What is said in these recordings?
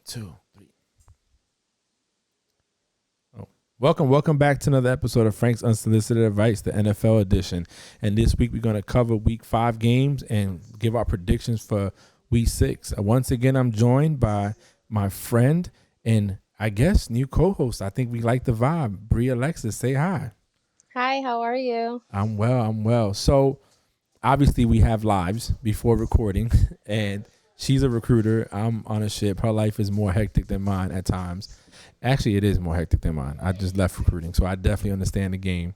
2, 3. Oh. Welcome back to another episode of Frank's Unsolicited Advice, the NFL edition. And this week we're going to cover Week 5 games and give our predictions for Week 6. Once again, I'm joined by my friend and I guess new co-host. I think we like the vibe. Brie Alexis, say hi. Hi, how are you? I'm well. So obviously we have lives before recording and she's a recruiter. I'm on a ship. Her life is more hectic than mine at times. Actually, it is more hectic than mine. I just left recruiting, so I definitely understand the game.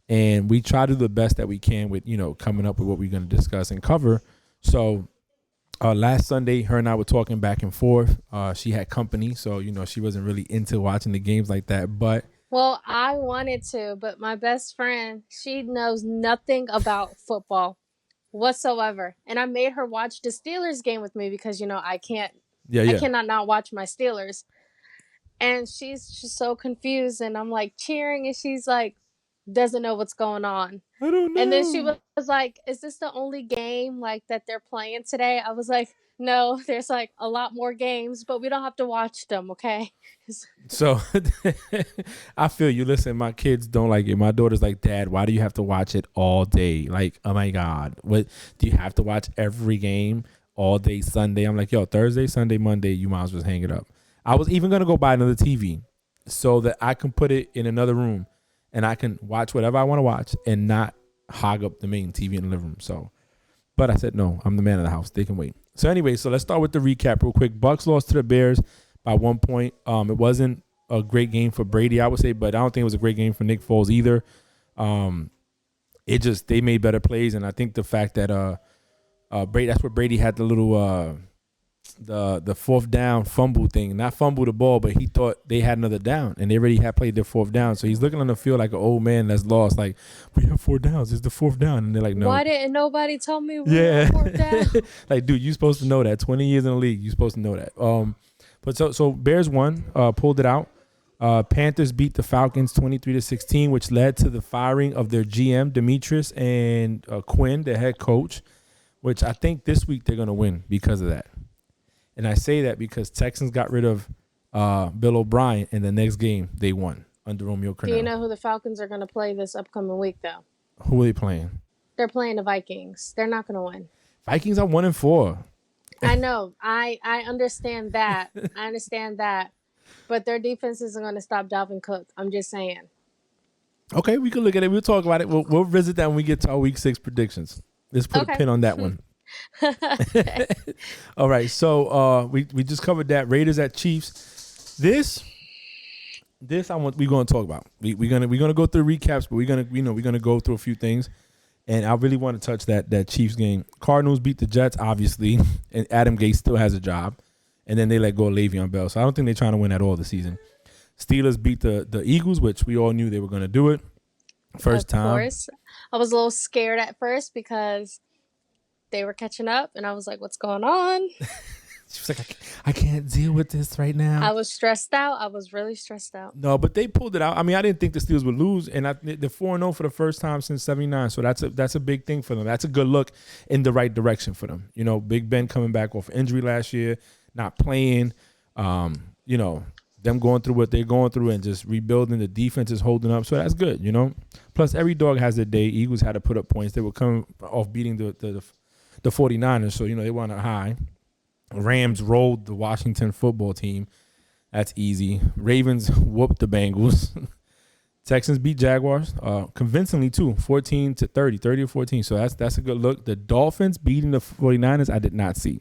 And we try to do the best that we can with, coming up with what we're going to discuss and cover. So last Sunday, her and I were talking back and forth. She had company, so, she wasn't really into watching the games like that. But Well, I wanted to, but my best friend, she knows nothing about football whatsoever. And I made her watch the Steelers game with me because, I cannot not watch my Steelers. And she's just so confused, and I'm like cheering, and she's like, doesn't know what's going on. I don't know. And then she was like, is this the only game like that they're playing today? I was like, no, there's like a lot more games, but we don't have to watch them, okay? So I feel you. Listen, my kids don't like it. My daughter's like, Dad, why do you have to watch it all day? Like, oh my God, what do you have to watch every game all day Sunday? I'm like, yo, Thursday, Sunday, Monday, you might as well hang it up. I was even going to go buy another TV so that I can put it in another room and I can watch whatever I want to watch and not hog up the main TV in the living room. So, but I said, no, I'm the man of the house. They can wait. So anyway, so let's start with the recap real quick. Bucks lost to the Bears by 1 point. It wasn't a great game for Brady, I would say, but I don't think it was a great game for Nick Foles either. They made better plays. And I think the fact that Brady, that's where Brady had the little, the fourth down fumble thing, not fumble the ball, but he thought they had another down and they already had played their fourth down. So he's looking on the field like an old man that's lost. Like, we have 4 downs. It's the fourth down. And they're like, no. Why didn't nobody tell me we were fourth down? Like, dude, you're supposed to know that. 20 years in the league, you're supposed to know that. But so Bears won, pulled it out. Panthers beat the Falcons 23-16, which led to the firing of their GM, Demetrius, and Quinn, their head coach, which I think this week they're going to win because of that. And I say that because Texans got rid of Bill O'Brien, and the next game they won under Romeo Crennel. Do you know who the Falcons are going to play this upcoming week, though? Who are they playing? They're playing the Vikings. They're not going to win. Vikings are 1-4. I know. I understand that. I understand that. But their defense isn't going to stop Dalvin Cook. I'm just saying. Okay, we can look at it. We'll talk about it. We'll visit that when we get to our Week 6 predictions. Let's put a pin on that one. All right, so we just covered that. Raiders at Chiefs. This we're going to talk about. We're gonna go through recaps, but we're gonna go through a few things, and I really want to touch that Chiefs game. Cardinals beat the Jets, obviously, and Adam Gase still has a job, and then they let go of Le'Veon Bell. So I don't think they're trying to win at all this season. Steelers beat the Eagles, which we all knew they were going to do it. First time. Of course, I was a little scared at first because they were catching up, and I was like, what's going on? She was like, I can't deal with this right now. I was stressed out. I was really stressed out. No, but they pulled it out. I mean, I didn't think the Steelers would lose, and they're 4-0 for the first time since '79. So that's a big thing for them. That's a good look in the right direction for them. Big Ben coming back off injury last year, not playing. Them going through what they're going through and just rebuilding. The defense is holding up, so that's good. Plus, every dog has their day. Eagles had to put up points. They were coming off beating the 49ers, so they were on a high. Rams rolled the Washington football team. That's easy. Ravens whooped the Bengals. Texans beat Jaguars convincingly too, 14-30, 30-14. So that's a good look. The Dolphins beating the 49ers, I did not see.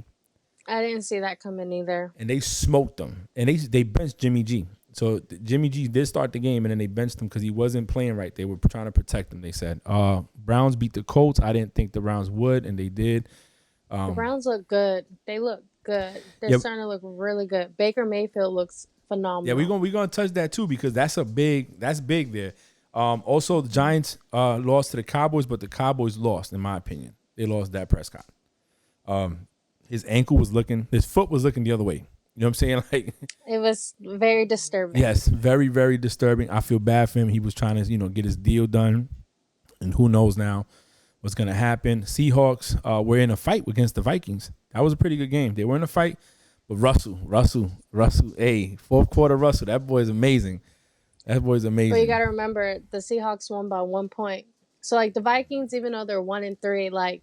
I didn't see that coming either. And they smoked them. And they benched Jimmy G. So Jimmy G did start the game, and then they benched him because he wasn't playing right. They were trying to protect him, they said. Browns beat the Colts. I didn't think the Browns would, and they did. The Browns look good. They look good. They're starting to look really good. Baker Mayfield looks phenomenal. Yeah, we're gonna touch that too because that's big there. Also, the Giants lost to the Cowboys, but the Cowboys lost, in my opinion. They lost Dak Prescott. His foot was looking the other way. You know what I'm saying? Like, it was very disturbing. Yes, very, very disturbing. I feel bad for him. He was trying to, get his deal done, and who knows now what's going to happen. Seahawks were in a fight against the Vikings. That was a pretty good game. They were in a fight, But Russell, hey, fourth quarter Russell, that boy's amazing. That boy's amazing. But you got to remember, the Seahawks won by 1 point. So, like, the Vikings, even though they're 1-3, like,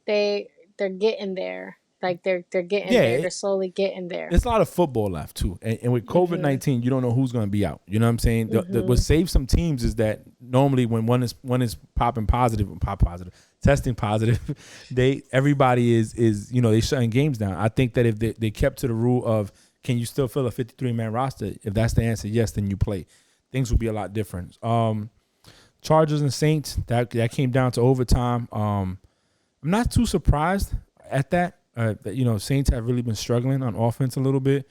they're getting there. Like, they're getting there. They're slowly getting there. There's a lot of football left, too. And with COVID-19, you don't know who's going to be out. You know what I'm saying? What saves some teams is that normally when one is testing positive, everybody is they shutting games down. I think that if they kept to the rule of, can you still fill a 53-man roster? If that's the answer, yes, then you play. Things will be a lot different. Chargers and Saints, that came down to overtime. I'm not too surprised at that. Saints have really been struggling on offense a little bit.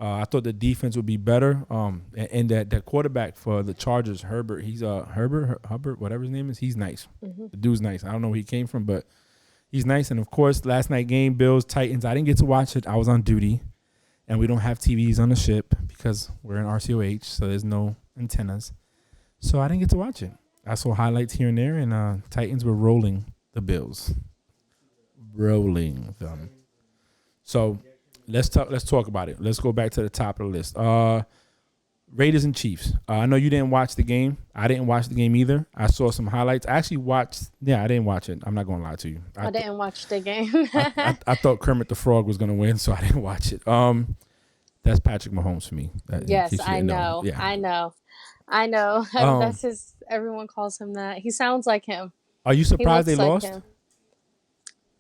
I thought the defense would be better. And that quarterback for the Chargers, Herbert, he's Hubbard, whatever his name is, he's nice. Mm-hmm. The dude's nice. I don't know where he came from, but he's nice. And of course, last night game, Bills, Titans. I didn't get to watch it. I was on duty, and we don't have TVs on the ship because we're in RCOH, so there's no antennas. So I didn't get to watch it. I saw highlights here and there, and Titans were rolling the Bills. Rolling them. So let's talk about it. Let's go back to the top of the list. Raiders and Chiefs. I know you didn't watch the game. I didn't watch the game either. I saw some highlights. I actually watched. Yeah, I didn't watch it. I'm not going to lie to you. I didn't watch the game. I thought Kermit the Frog was going to win, so I didn't watch it. That's Patrick Mahomes for me. Yes, I know. Yeah. I know. That's his. Everyone calls him that. He sounds like him. Are you surprised they lost? Him.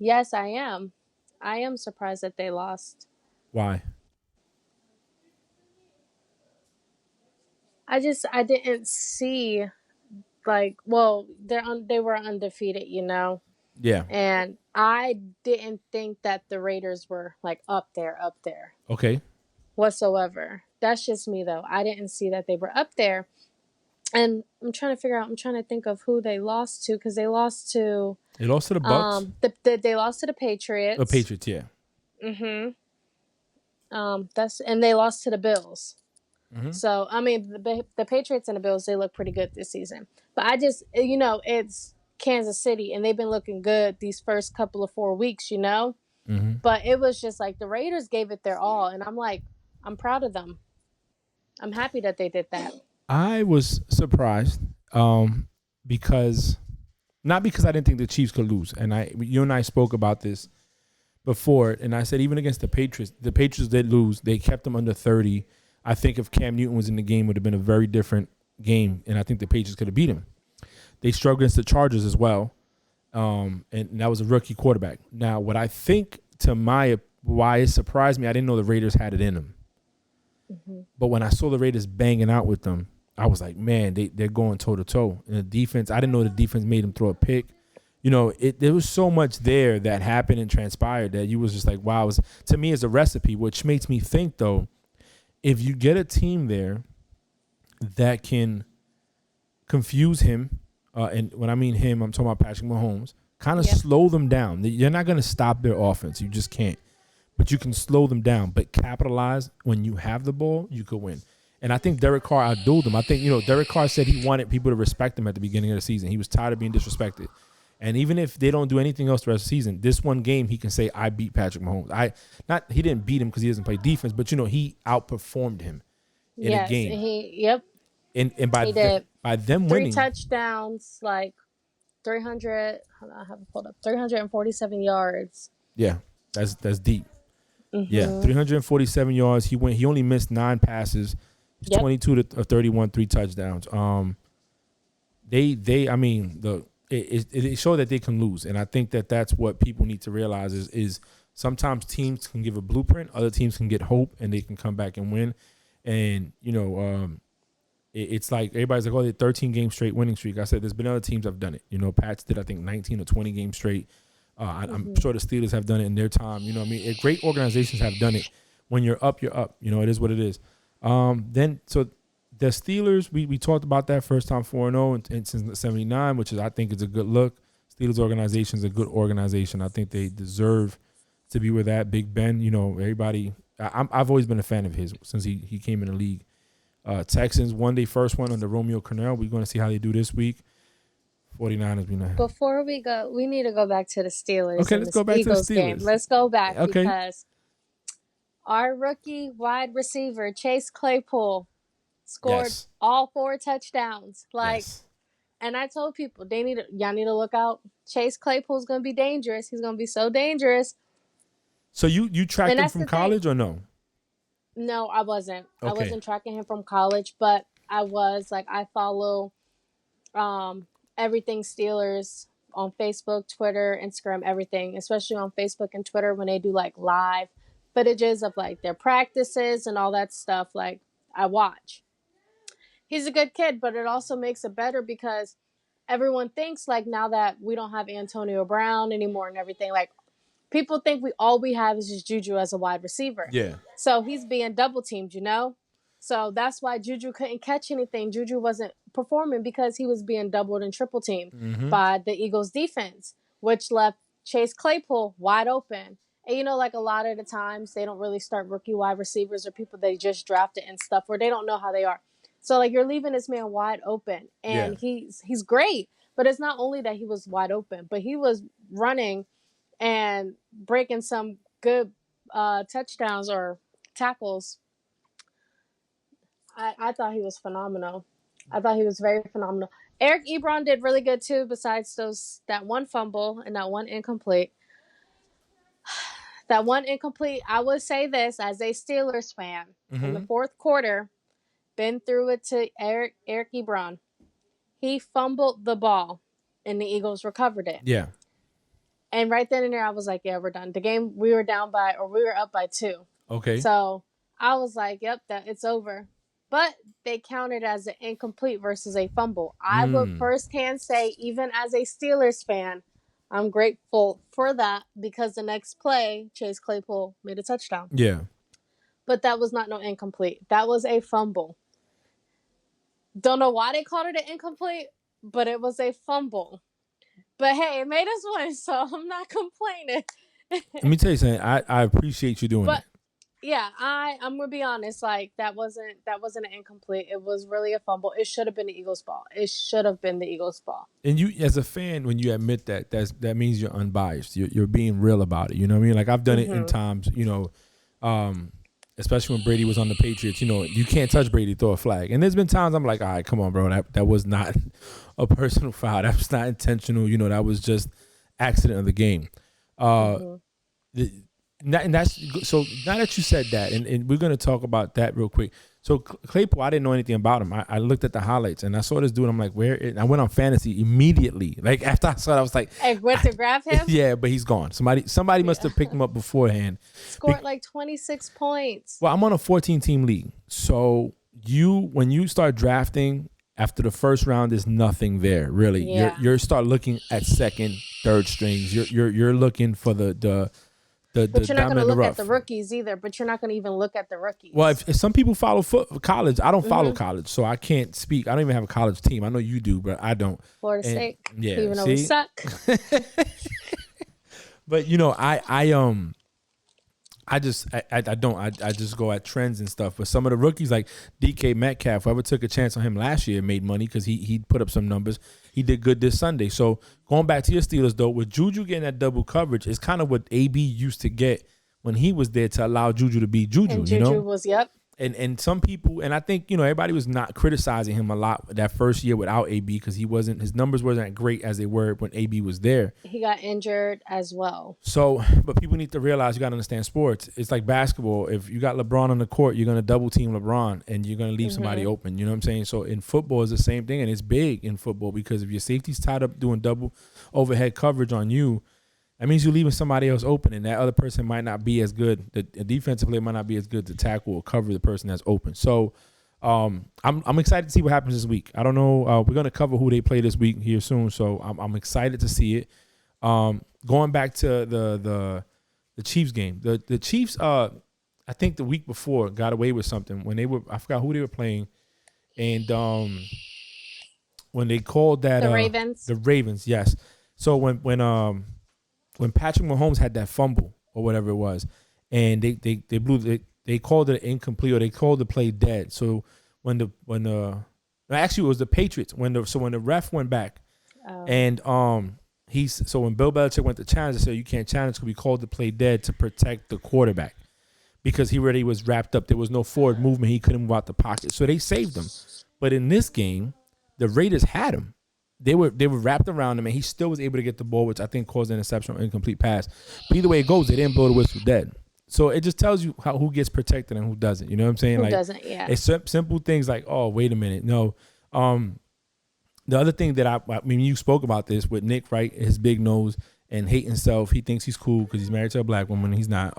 Yes, I am. I am surprised that they lost. Why? I didn't see, they were undefeated, Yeah. And I didn't think that the Raiders were like up there. Okay. Whatsoever. That's just me though. I didn't see that they were up there. And I'm trying to think of who they lost to, because they lost to. They lost to the Bucs. They lost to the Patriots. The Patriots, yeah. Mm-hmm. And they lost to the Bills. Mm-hmm. So I mean, the Patriots and the Bills, they look pretty good this season. But I just, it's Kansas City, and they've been looking good these first couple of 4 weeks, Mm-hmm. But it was just like the Raiders gave it their all, and I'm like, I'm proud of them. I'm happy that they did that. I was surprised, because I didn't think the Chiefs could lose, and you and I spoke about this before, and I said even against the Patriots did lose. They kept them under 30. I think if Cam Newton was in the game, it would have been a very different game, and I think the Patriots could have beat him. They struggled against the Chargers as well, and that was a rookie quarterback. Now, what I think why it surprised me, I didn't know the Raiders had it in them. Mm-hmm. But when I saw the Raiders banging out with them, I was like, man, they're going toe-to-toe. And the defense, I didn't know the defense made them throw a pick. There was so much there that happened and transpired that you was just like, wow. To me, it's a recipe, which makes me think, though, if you get a team there that can confuse him, and when I mean him, I'm talking about Patrick Mahomes, kind of slow them down. You're not going to stop their offense. You just can't. But you can slow them down. But capitalize when you have the ball, you could win. And I think Derek Carr outdueled him. I think, Derek Carr said he wanted people to respect him at the beginning of the season. He was tired of being disrespected. And even if they don't do anything else the rest of the season, this one game he can say, I beat Patrick Mahomes. He didn't beat him because he doesn't play defense, but he outperformed him in a game. Yep. And by them winning, 3 touchdowns, like 300. Hold on, I have it pulled up. 347 yards. Yeah, that's deep. Mm-hmm. Yeah, 347 yards. He only missed 9 passes. He's 22 to 31, 3 touchdowns. It showed that they can lose, and I think that's what people need to realize is sometimes teams can give a blueprint, other teams can get hope, and they can come back and win. And it's like everybody's like, oh, they're 13 game straight winning streak. I said there's been other teams that have done it. Pats did I think 19 or 20 games straight. I'm sure the Steelers have done it in their time. Great organizations have done it. When you're up, you're up. It is what it is. So the Steelers, we talked about that first time 4-0 and since '79, which I think is a good look. Steelers organization is a good organization. I think they deserve to be with that. Big Ben, everybody. I've always been a fan of his since he came in the league. Texans won their first one under Romeo Crennel. We're going to see how they do this week. 49ers, we know. Before we go, we need to go back to the Steelers. Okay, let's go back to the Steelers. Game. Let's go back because Our rookie wide receiver, Chase Claypool, scored Yes. all 4 touchdowns. Yes. And I told people y'all need to look out. Chase Claypool's gonna be dangerous. He's gonna be so dangerous. So you tracked him from college or no? No, I wasn't. Okay. I wasn't tracking him from college, but I was I follow everything Steelers on Facebook, Twitter, Instagram, everything, especially on Facebook and Twitter when they do live footages of their practices and all that stuff. I watch. He's a good kid, but it also makes it better because everyone thinks now that we don't have Antonio Brown anymore and everything, people think all we have is just Juju as a wide receiver. Yeah. So he's being double teamed, So that's why Juju couldn't catch anything. Juju wasn't performing because he was being doubled and triple teamed by the Eagles defense, which left Chase Claypool wide open. And a lot of the times they don't really start rookie wide receivers or people they just drafted and stuff where they don't know how they are. So you're leaving this man wide open, and he's great. But it's not only that he was wide open, but he was running and breaking some good touchdowns or tackles. I thought he was phenomenal. I thought he was very phenomenal. Eric Ebron did really good too, besides that one fumble and that one incomplete. That one incomplete, I would say this as a Steelers fan. In the fourth quarter, Ben threw it to Eric Ebron. He fumbled the ball, and the Eagles recovered it. Yeah. And right then and there, I was like, yeah, we're done. The game, we were up by 2. Okay. So I was like, yep, it's over. But they counted as an incomplete versus a fumble. I would firsthand say, even as a Steelers fan, I'm grateful for that because the next play, Chase Claypool made a touchdown. Yeah. But that was not no incomplete. That was a fumble. Don't know why they called it an incomplete, but it was a fumble. But hey, it made us win, so I'm not complaining. Let me tell you something. I appreciate you doing it. Yeah, I'm gonna be honest. That wasn't an incomplete. It was really a fumble. It should have been the Eagles' ball. And you, as a fan, when you admit that means you're unbiased. You're being real about it. You know what I mean? I've done it in times. Especially when Brady was on the Patriots. You can't touch Brady, throw a flag. And there's been times I'm like, all right, come on, bro. That was not a personal foul. That was not intentional. That was just accident of the game. And that's so. Now that you said that, and we're gonna talk about that real quick. So Claypool, I didn't know anything about him. I looked at the highlights and I saw this dude. I'm like, where? And I went on fantasy immediately. After I saw it, I was like, I went to grab him. Yeah, but he's gone. Somebody must have picked him up beforehand. Scored 26 points. Well, I'm on a 14-team league, so when you start drafting after the first round, there's nothing there really. Yeah. You're start looking at second, third strings. You're looking for the but you're not going to look at the rookies either. But you're not going to even look at the rookies. Well, if some people follow college, I don't follow college, so I can't speak. I don't even have a college team. I know you do, but I don't. Florida State. Yeah, even though we suck. But I just go at trends and stuff. But some of the rookies like DK Metcalf, whoever took a chance on him last year made money because he put up some numbers. He did good this Sunday. So going back to your Steelers though, with Juju getting that double coverage, is kind of what AB used to get when he was there to allow Juju to be Juju. And Juju was And some people, and I think, everybody was not criticizing him a lot that first year without AB because his numbers wasn't great as they were when AB was there. He got injured as well. So, but people need to realize you got to understand sports. It's like basketball. If you got LeBron on the court, you're going to double team LeBron and you're going to leave somebody open. You know what I'm saying? So in football, it's the same thing. And it's big in football because if your safety's tied up doing double overhead coverage on you, that means you're leaving somebody else open, and that other person might not be as good. The defensive player might not be as good to tackle or cover the person that's open. So I'm excited to see what happens this week. I don't know. We're going to cover who they play this week here soon, so I'm excited to see it. Going back to the Chiefs game. The Chiefs, I think the week before, got away with something when I forgot who they were playing, and when they called that the Ravens. The Ravens, yes. So when Patrick Mahomes had that fumble or whatever it was, and they called it incomplete or they called the play dead. So actually it was the Patriots when the ref went back and when Bill Belichick went to challenge, they said you can't challenge because we called the play dead to protect the quarterback because he already was wrapped up. There was no forward movement. He couldn't move out the pocket. So they saved him. But in this game, the Raiders had him. They were wrapped around him, and he still was able to get the ball, which I think caused an interception or incomplete pass. But either way it goes, they didn't blow the whistle dead. So it just tells you who gets protected and who doesn't. You know what I'm saying? Who doesn't, yeah. It's simple things like, oh, wait a minute. No. The other thing that I mean, you spoke about this with Nick, right? His big nose and hating himself. He thinks he's cool because he's married to a black woman. He's not.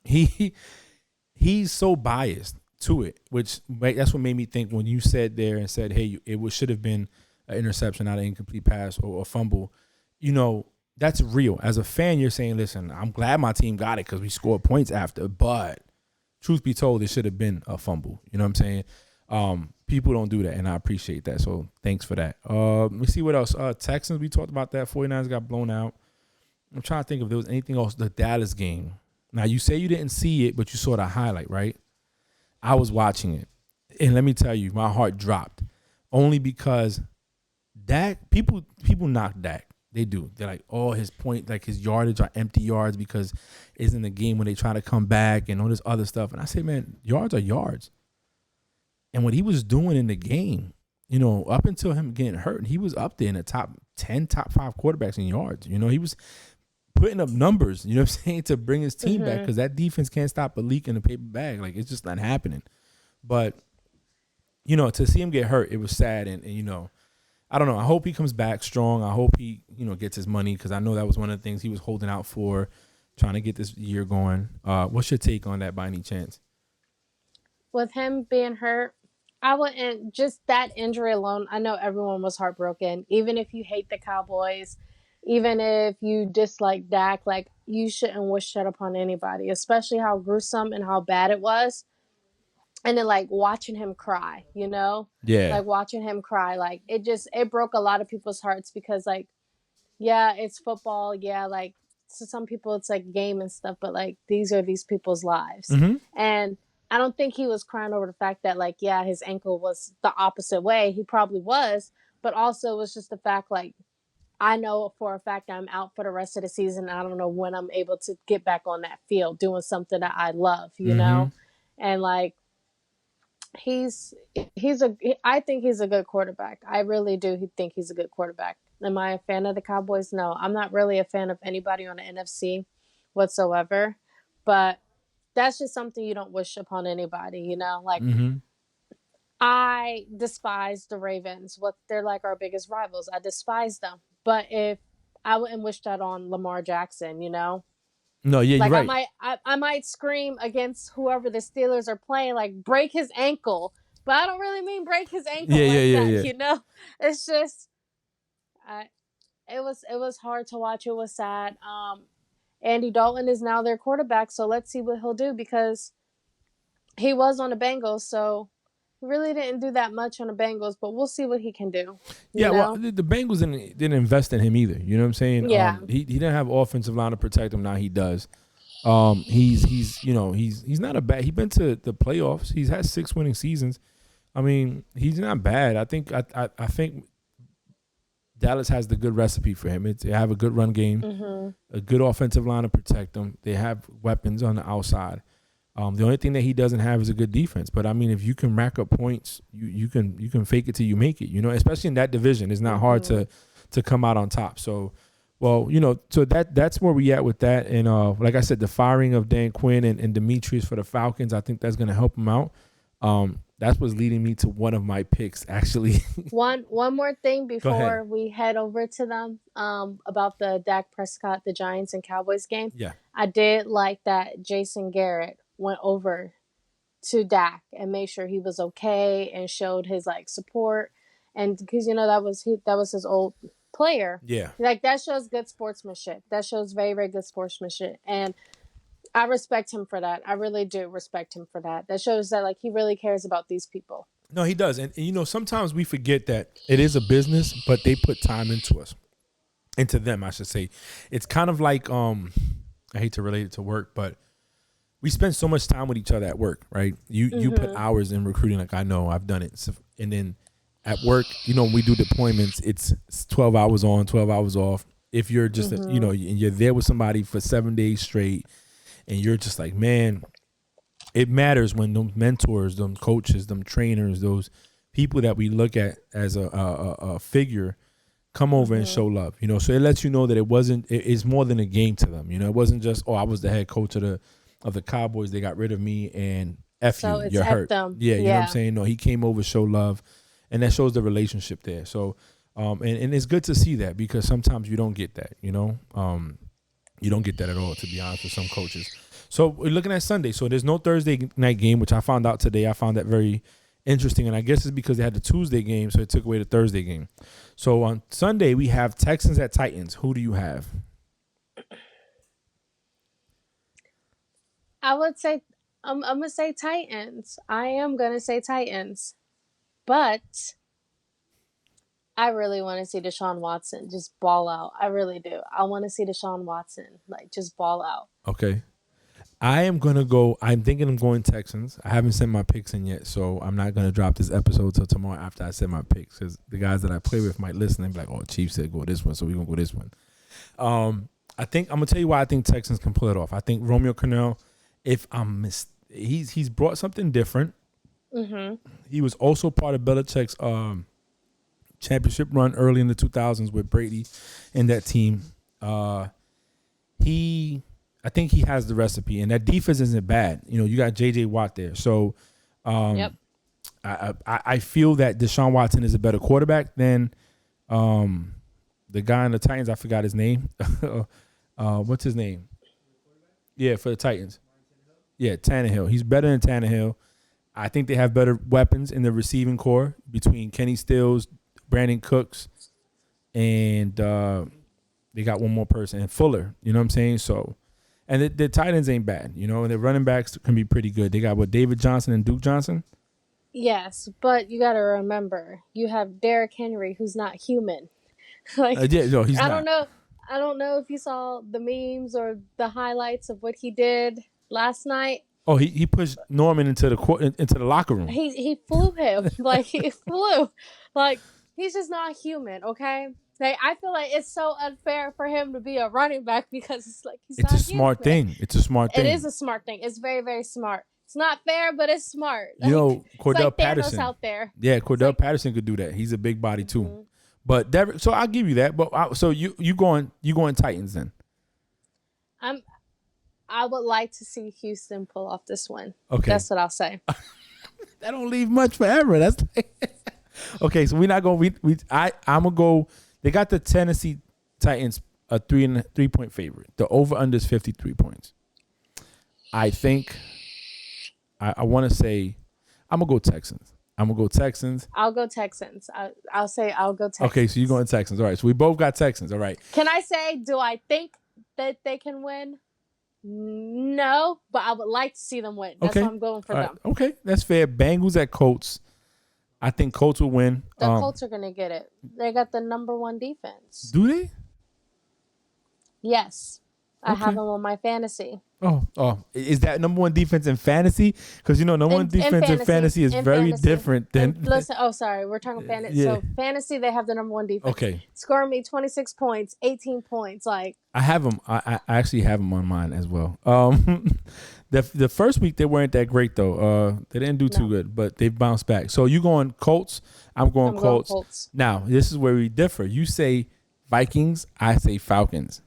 He's so biased to it, which that's what made me think when you said there and said, hey, it should have been an interception, not an incomplete pass or a fumble. You know, that's real. As a fan, you're saying, listen, I'm glad my team got it because we scored points after, but truth be told, it should have been a fumble. You know what I'm saying? People don't do that, and I appreciate that. So thanks for that. Let me see what else. Texans, we talked about that. 49ers got blown out. I'm trying to think if there was anything else. The Dallas game. Now, you say you didn't see it, but you saw the highlight, right? I was watching it, and let me tell you, my heart dropped. Only because Dak, people knock Dak. They do. They're like, oh, his yardage are empty yards because it's in the game when they try to come back and all this other stuff. And I say, man, yards are yards. And what he was doing in the game, you know, up until him getting hurt, he was up there in the top 10, top 5 quarterbacks in yards. You know, he was putting up numbers, you know what I'm saying, to bring his team back because that defense can't stop a leak in a paper bag. Like, it's just not happening. But, you know, to see him get hurt, it was sad. And you know, I don't know. I hope he comes back strong. I hope he, you know, gets his money because I know that was one of the things he was holding out for, trying to get this year going. What's your take on that by any chance? With him being hurt, I wouldn't, just that injury alone, I know everyone was heartbroken. Even if you hate the Cowboys, even if you dislike Dak, like, you shouldn't wish that upon anybody, especially how gruesome and how bad it was. And then, like, watching him cry, you know? Yeah. Like, watching him cry, like, it broke a lot of people's hearts because, like, yeah, it's football. Yeah, like, to some people it's like game and stuff, but, like, these are these people's lives. And I don't think he was crying over the fact that, like, yeah, his ankle was the opposite way. He probably was, but also it was just the fact, like, I know for a fact I'm out for the rest of the season. I don't know when I'm able to get back on that field doing something that I love, you know? And, like, I think he's a good quarterback. I really do think he's a good quarterback. Am I a fan of the Cowboys? No, I'm not really a fan of anybody on the NFC whatsoever, but that's just something you don't wish upon anybody, you know? Like, I despise the Ravens. They're like our biggest rivals. I despise them. But if I wouldn't wish that on Lamar Jackson, you know? No, yeah, like, you're right. I might scream against whoever the Steelers are playing, like, break his ankle. But I don't really mean break his ankle that, you know? It's just, it was hard to watch. It was sad. Andy Dalton is now their quarterback, so let's see what he'll do because he was on the Bengals, so he really didn't do that much on the Bengals, but we'll see what he can do. Yeah, well, the Bengals didn't invest in him either. You know what I'm saying? Yeah. He didn't have offensive line to protect him. Now he does. He's not a bad. He's been to the playoffs. He's had 6 winning seasons. I mean, he's not bad. I think Dallas has the good recipe for him. They have a good run game, a good offensive line to protect them. They have weapons on the outside. The only thing that he doesn't have is a good defense. But I mean, if you can rack up points, you can fake it till you make it. You know, especially in that division, it's not hard to come out on top. So, well, you know, so that's where we at with that. And like I said, the firing of Dan Quinn and Demetrius for the Falcons, I think that's going to help them out. That's what's leading me to one of my picks, actually. One more thing before we head over to them about the Dak Prescott, the Giants and Cowboys game. Yeah, I did like that Jason Garrett went over to Dak and made sure he was okay and showed his, like, support. And because, you know, that was his old player. Yeah, like, that shows good sportsmanship. That shows very, very good sportsmanship. And I respect him for that. I really do respect him for that. That shows that, like, he really cares about these people. No, he does. And you know, sometimes we forget that it is a business, but they put time into them, I should say. It's kind of like, I hate to relate it to work, but we spend so much time with each other at work, right? You put hours in recruiting, like I know I've done it. So, and then at work, you know, when we do deployments, it's 12 hours on, 12 hours off. If you're just, you know, and you're there with somebody for 7 days straight, and you're just like, man, it matters when those mentors, them coaches, them trainers, those people that we look at as a figure come over and show love, you know. So it lets you know that it's more than a game to them, you know. It wasn't just, oh, I was the head coach of the Cowboys, they got rid of me and So it's you're F hurt. them. Yeah, you know what I'm saying? No, he came over, show love, and that shows the relationship there. So and it's good to see that, because sometimes you don't get that, you know. You don't get that at all, to be honest, with some coaches. So we're looking at Sunday. So there's no Thursday night game, which I found out today. I found that very interesting, and I guess it's because they had the Tuesday game, so it took away the Thursday game. So on Sunday we have Texans at Titans. Who do you have? I would say I'm gonna say Titans. I am gonna say Titans, but I really want to see Deshaun Watson just ball out. I really do. I want to see Deshaun Watson like just ball out. Okay. I'm thinking I'm going Texans. I haven't sent my picks in yet, so I'm not going to drop this episode till tomorrow after I send my picks, because the guys that I play with might listen and be like, oh, Chief said go this one, so we're going to go this one. I think I'm going to tell you why I think Texans can pull it off. I think Romeo Crennel, he's brought something different. Mm-hmm. He was also part of Belichick's championship run early in the 2000s with Brady and that team. I think he has the recipe, and that defense isn't bad. You know, you got J.J. Watt there. So I feel that Deshaun Watson is a better quarterback than the guy in the Titans. I forgot his name. What's his name? Yeah, for the Titans. Yeah, Tannehill. He's better than Tannehill. I think they have better weapons in the receiving core between Kenny Stills, Brandon Cooks, and they got one more person, and Fuller. You know what I'm saying? So, and the Titans ain't bad, you know, and the running backs can be pretty good. They got David Johnson and Duke Johnson. Yes, but you got to remember, you have Derrick Henry, who's not human. He's not. I don't know if you saw the memes or the highlights of what he did last night. Oh, he pushed Norman into the locker room. He flew him. He flew. He's just not human, okay? I feel like it's so unfair for him to be a running back, because it's not human. It's a smart thing. It is a smart thing. It's very, very smart. It's not fair, but it's smart. You know, Cordell Patterson out there. Yeah, Cordell Patterson could do that. He's a big body too. Mm-hmm. But so I'll give you that. But so you going Titans then? I would like to see Houston pull off this one. Okay, that's what I'll say. That don't leave much forever. That's okay. So we're not going. I'm gonna go. They got the Tennessee Titans a 3.3 favorite. The over under is 53 points. I think. I want to say, I'm gonna go Texans. I'll go Texans. I'll go Texans. I'll go Texans. Okay, so you're going Texans. All right, so we both got Texans. All right. Can I say, do I think that they can win? No, but I would like to see them win. That's why I'm going for them. Okay, that's fair. Bengals at Colts. I think Colts will win. The Colts are going to get it. They got the number one defense. Do they? Yes. I have them on my fantasy. Oh, is that number one defense in fantasy? Because, you know, number one defense in fantasy is very different than... Listen, sorry, we're talking fantasy. Yeah. So, fantasy, they have the number one defense. Okay. Scoring me 26 points, 18 points, I have them. I actually have them on mine as well. The first week, they weren't that great, though. They didn't do too good, but they bounced back. So, you going Colts? I'm going Colts. Now, this is where we differ. You say Vikings, I say Falcons.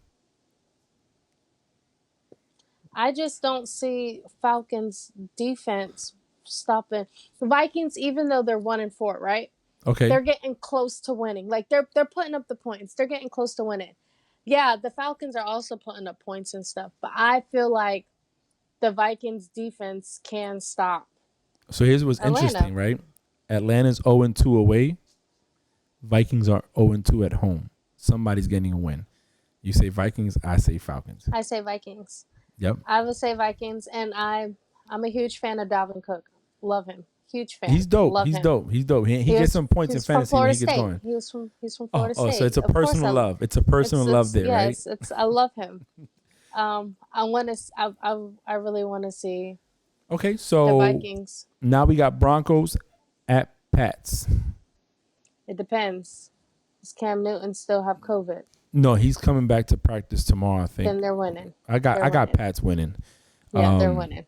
I just don't see Falcons defense stopping the Vikings, even though they're 1-4, right? Okay. They're getting close to winning. They're putting up the points. They're getting close to winning. Yeah, the Falcons are also putting up points and stuff, but I feel like the Vikings defense can stop. So here's what's interesting, right? Atlanta's 0-2 away. Vikings are 0-2 at home. Somebody's getting a win. You say Vikings, I say Falcons. I say Vikings. Yep. I would say Vikings, and I'm a huge fan of Dalvin Cook. Love him. Huge fan. He's dope. He's dope. He gets some points in fantasy when he gets going. He's from Florida State. Oh, so it's a personal love. It's a personal love there, right? Yes, I love him. I really want to see. Okay, so the Vikings. Now we got Broncos at Pats. It depends. Does Cam Newton still have COVID? No, he's coming back to practice tomorrow, I think. Then they're winning. I got Pats winning. Yeah, they're winning.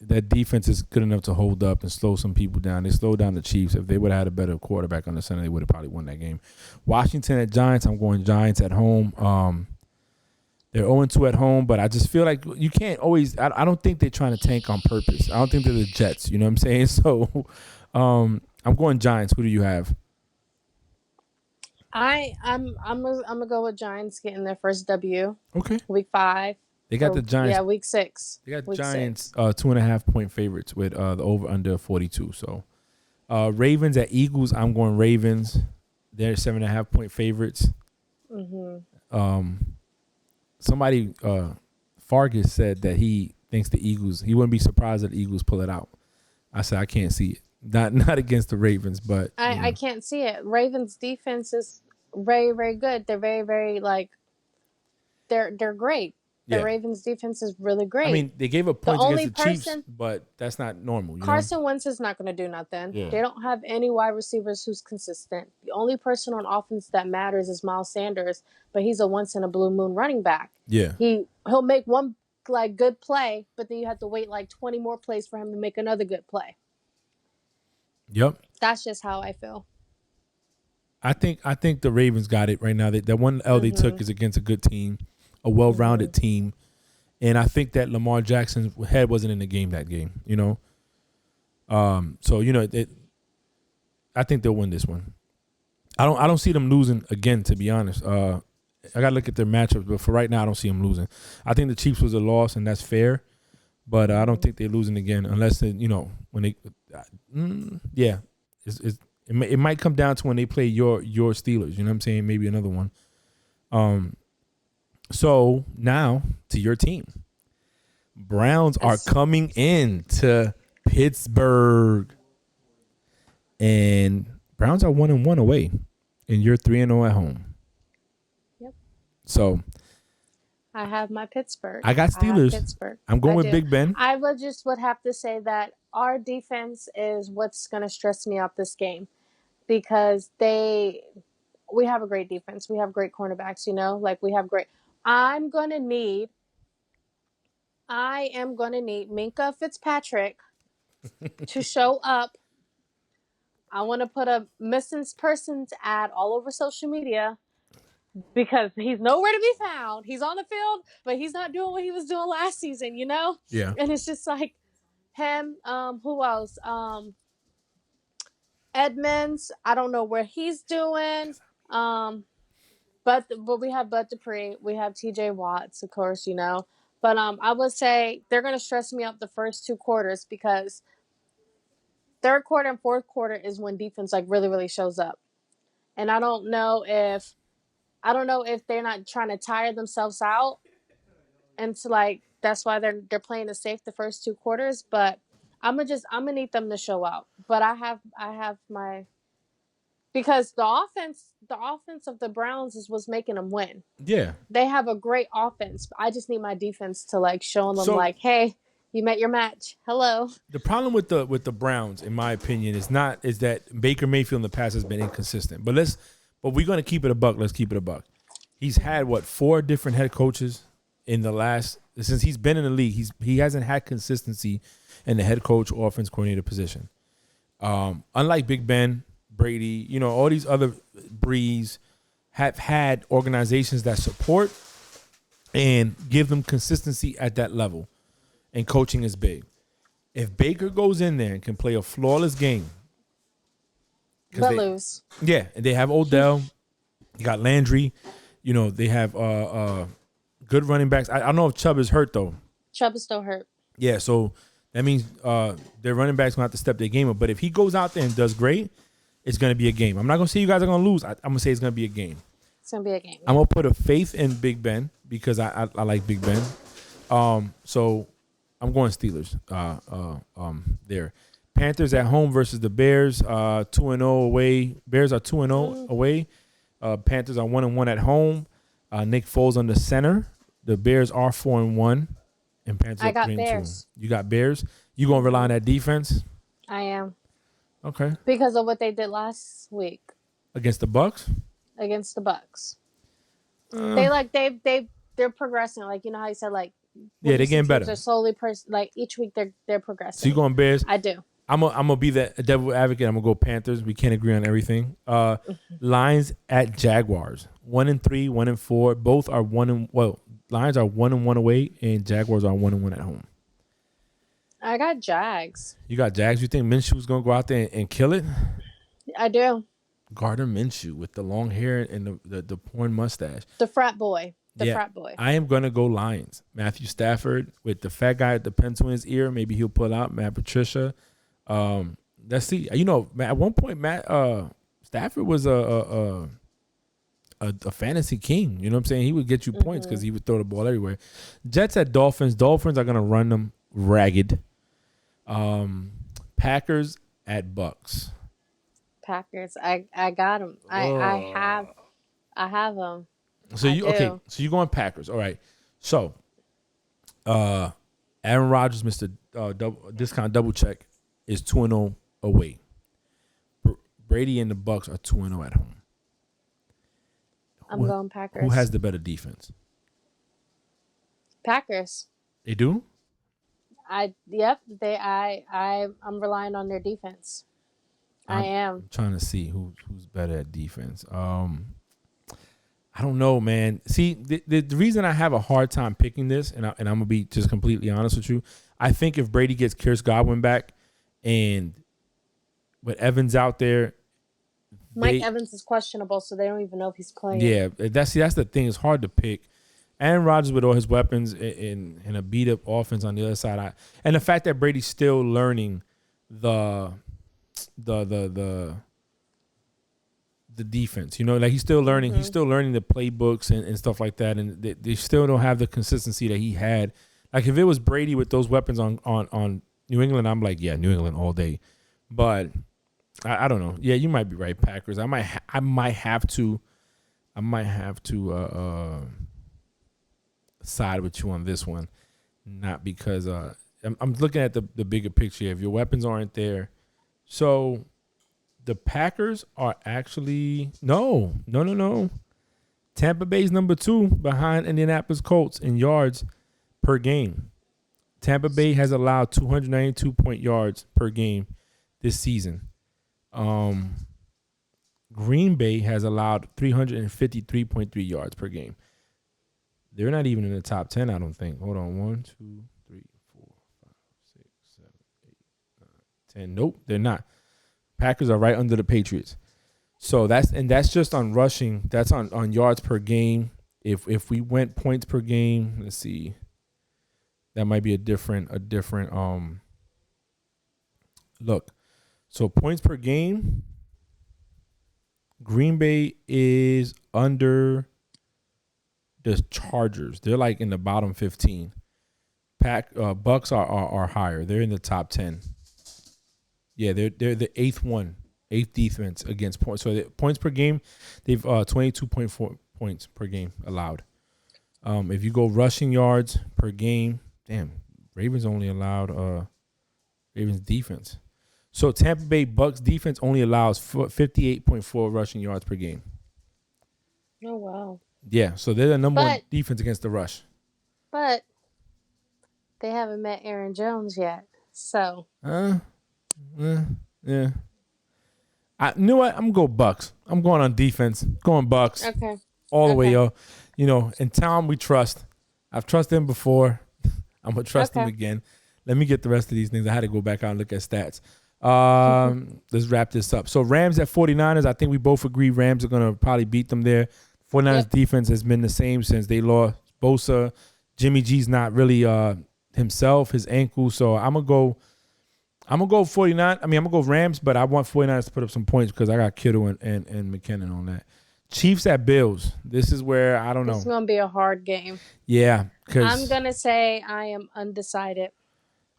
That defense is good enough to hold up and slow some people down. They slowed down the Chiefs. If they would have had a better quarterback on the center, they would have probably won that game. Washington at Giants. I'm going Giants at home. They're 0-2 at home, but I just feel like you can't always. I don't think they're trying to tank on purpose. I don't think they're the Jets. You know what I'm saying? So, I'm going Giants. Who do you have? I'm gonna go with Giants getting their first W. Okay. Week 5. They got the Giants. Yeah, week 6. They got week Giants 2.5 point favorites with the over under 42. So, Ravens at Eagles. I'm going Ravens. They're 7.5 point favorites. Somebody Fargus said that he thinks the Eagles. He wouldn't be surprised that the Eagles pull it out. I said I can't see it. Not against the Ravens, but I can't see it. Ravens defense is very, very good. They're very, very they're great. The Ravens defense is really great. I mean, they gave up points against the Chiefs, but that's not normal. Carson Wentz is not going to do nothing. Yeah. They don't have any wide receivers who's consistent. The only person on offense that matters is Miles Sanders, but he's a once in a blue moon running back. Yeah, he'll make one good play, but then you have to wait 20 more plays for him to make another good play. Yep, that's just how I feel. I think the Ravens got it right now. That one L they took is against a good team. A well-rounded team, and I think that Lamar Jackson's head wasn't in the game that game. So I think they'll win this one. I don't see them losing again. To be honest, I gotta look at their matchups, but for right now, I don't see them losing. I think the Chiefs was a loss, and that's fair, but I don't think they're losing again unless when they, it might come down to when they play your Steelers. You know what I'm saying? Maybe another one. So now to your team. Browns are coming in to Pittsburgh. And Browns are 1-1 away. And you're 3-0 at home. Yep. So I have my Pittsburgh. I got Steelers. I'm going with Big Ben. I would have to say that our defense is what's going to stress me out this game. Because we have a great defense. We have great cornerbacks, we have great. I am going to need Minkah Fitzpatrick to show up. I want to put a missing persons ad all over social media because he's nowhere to be found. He's on the field, but he's not doing what he was doing last season, Yeah. And it's just like him. Who else? Edmonds. I don't know where he's doing. But we have Bud Dupree. We have T.J. Watts, of course, But I would say they're going to stress me out the first 2 quarters because third quarter and fourth quarter is when defense really, really shows up. And I don't know if they're not trying to tire themselves out, and that's why they're playing it safe the first 2 quarters. But I'm gonna need them to show out. But I have my. Because the offense of the Browns is what's making them win. Yeah. They have a great offense. I just need my defense to show them hey, you met your match. Hello. The problem with the Browns, in my opinion, is that Baker Mayfield in the past has been inconsistent. But we're gonna keep it a buck. Let's keep it a buck. He's had 4 different head coaches since he's been in the league. He hasn't had consistency in the head coach or offense coordinator position. Unlike Big Ben, Brady, all these other Breeze have had organizations that support and give them consistency at that level. And coaching is big. If Baker goes in there and can play a flawless game. They'll lose. Yeah, and they have Odell. You got Landry. They have good running backs. I don't know if Chubb is hurt, though. Chubb is still hurt. Yeah, so that means their running backs going to have to step their game up. But if he goes out there and does great, it's going to be a game. I'm not going to say you guys are going to lose. I'm going to say it's going to be a game. It's going to be a game. I'm going to put a faith in Big Ben because I like Big Ben. So I'm going Steelers there. Panthers at home versus the Bears, 2-0 away. Bears are 2-0 away. Panthers are 1-1 at home. Nick Foles on the center. The Bears are 4-1. And Panthers I are got 3-2. Bears. You got Bears? You going to rely on that defense? I am. Okay. Because of what they did last week. Against the Bucks? Against the Bucks. They're progressing. How you said, Yeah, they're getting better. They're slowly, like each week they're progressing. So you going Bears? I do. I'm gonna be the devil advocate. I'm gonna go Panthers. We can't agree on everything. Lions at Jaguars. 1-3, 1-4. Both are Lions are 1-1 away, and Jaguars are 1-1 at home. I got Jags. You got Jags. You think Minshew's gonna go out there and kill it? I do. Gardner Minshew with the long hair and the porn mustache. The frat boy. Frat boy. I am gonna go Lions. Matthew Stafford with the fat guy at the pencil in his ear. Maybe he'll pull out Matt Patricia. Let's see. You know, at one point, Stafford was a fantasy king. You know what I'm saying? He would get you points because he would throw the ball everywhere. Jets at Dolphins. Dolphins are gonna run them ragged. Packers at Bucks. Packers. I got them. I have them. So So you going Packers? All right. So, Aaron Rodgers, Mr. Discount Double Check, is 2-0 away. Brady and the Bucks are 2-0 at home. I'm going Packers. Who has the better defense? Packers. They do? I'm relying on their defense. I am. I'm trying to see who's better at defense. I don't know, man. See, the reason I have a hard time picking this, and I'm gonna be just completely honest with you, I think if Brady gets Chris Godwin back, and with Evans out there, Mike Evans is questionable, so they don't even know if he's playing. Yeah, that's the thing. It's hard to pick. Aaron Rodgers with all his weapons in a beat up offense on the other side, and the fact that Brady's still learning the defense, you know, like he's still learning. He's still learning the playbooks and stuff like that, and they still don't have the consistency that he had. Like if it was Brady with those weapons on New England, I'm like, yeah, New England all day. But I don't know. Yeah, you might be right, Packers. I might have to side with you on this one, not because I'm looking at the bigger picture. If your weapons aren't there, so. The Packers are actually no. Tampa Bay's number 2 behind Indianapolis Colts in yards per game. Tampa Bay has allowed 292 point yards per game this season. Green Bay has allowed 353.3 yards per game. They're not even in the top 10, I don't think. Hold on. 1, 2, 3, 4, 5, 6, 7, 8, 9, 10. Nope, they're not. Packers are right under the Patriots. So that's just on rushing. That's on yards per game. If we went points per game, let's see. That might be a different look. So points per game, Green Bay is under the Chargers. They're like in the bottom 15. Bucks are higher. They're in the top 10. Yeah, they're the eighth defense against points. So points per game, they've 22.4 points per game allowed. If you go rushing yards per game, damn, Ravens only allowed Ravens defense. So Tampa Bay Bucks defense only allows 58.4 rushing yards per game. Oh wow. Yeah, so they're the number one defense against the rush. But they haven't met Aaron Jones yet, so. Yeah. You know what? I'm going to go Bucks. I'm going on defense. Going Bucks. Okay. All the way, yo. You know, in Tom, we trust. I've trusted him before. I'm going to trust him again. Let me get the rest of these things. I had to go back out and look at stats. Let's wrap this up. So Rams at 49ers. I think we both agree Rams are going to probably beat them there. 49ers defense has been the same since they lost Bosa. Jimmy G's not really himself, his ankle. So I'm going to go 49. I'm going to go Rams, but I want 49ers to put up some points because I got Kittle and McKinnon on that. Chiefs at Bills. This is where I don't know. It's going to be a hard game. Yeah. I'm going to say I am undecided.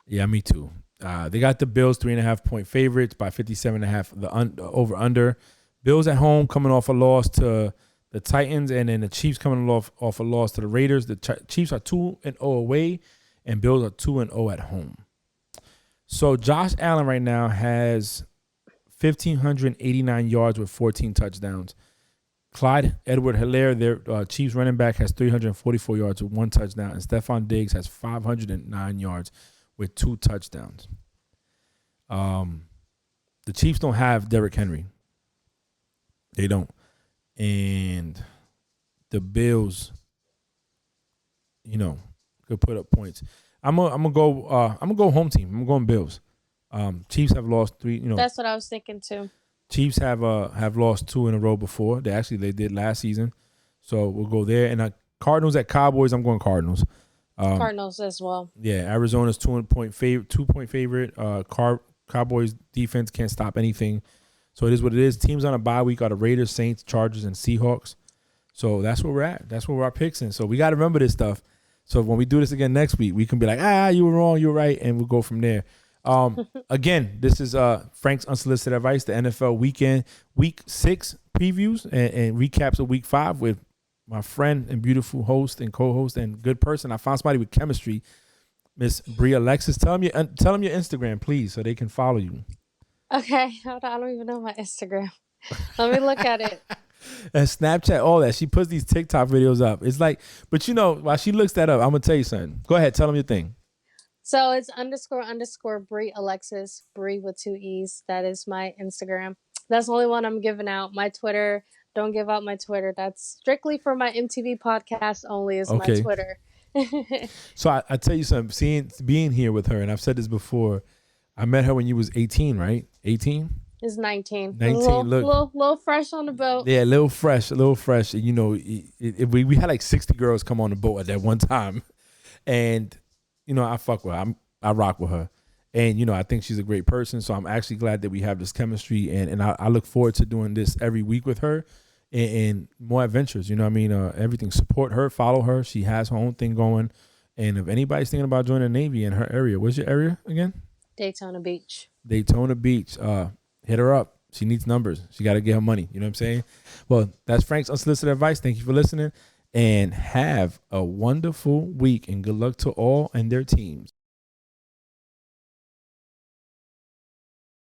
Yeah, me too. They got the Bills 3.5-point favorites by 57.5. The over-under. Bills at home coming off a loss to the Titans, and then the Chiefs coming off a loss to the Raiders. The Chiefs are 2-0 away, and Bills are 2-0 at home. So Josh Allen right now has 1,589 yards with 14 touchdowns. Clyde Edward-Helaire, their Chiefs running back, has 344 yards with 1 touchdown, and Stephon Diggs has 509 yards with 2 touchdowns. The Chiefs don't have Derrick Henry. They don't. And the Bills, could put up points. I'm gonna go home team. I'm going Bills. Chiefs have lost 3. That's what I was thinking too. Chiefs have lost 2 in a row before. They did last season, so we'll go there. And Cardinals at Cowboys. I'm going Cardinals. Cardinals as well. Yeah, Arizona's 2-point favorite. Cowboys defense can't stop anything, so it is what it is. Teams on a bye week are the Raiders, Saints, Chargers, and Seahawks. So that's where we're at. That's where our picks in. So we got to remember this stuff. So when we do this again next week, we can be like, you were wrong, you were right, and we'll go from there. Again, this is Frank's Unsolicited Advice, the NFL Week 6 previews and recaps of Week 5 with my friend and beautiful host and co-host and good person. I found somebody with chemistry, Miss Brie Alexis. Tell them your Instagram, please, so they can follow you. Okay, I don't even know my Instagram. Let me look at it. And Snapchat, all that. She puts these TikTok videos up. It's like, but while she looks that up, I'm gonna tell you something. Go ahead, tell them your thing. So it's _ Brie Alexis, Brie with 2 E's. That is my Instagram. That's the only one I'm giving out. My Twitter, don't give out my Twitter. That's strictly for my MTV podcast only is my Twitter. So I tell you something, being here with her, and I've said this before, I met her when you was 18, right? 18? It's 19. 19, little fresh on the boat. Yeah, a little fresh. We had like 60 girls come on the boat at that one time. And, I fuck with her. I rock with her. And, I think she's a great person. So I'm actually glad that we have this chemistry. And I look forward to doing this every week with her and more adventures. Everything. Support her, follow her. She has her own thing going. And if anybody's thinking about joining the Navy in her area, what's your area again? Daytona Beach. Hit her up. She needs numbers. She got to get her money. You know what I'm saying? Well, that's Frank's Unsolicited Advice. Thank you for listening. And have a wonderful week. And good luck to all and their teams.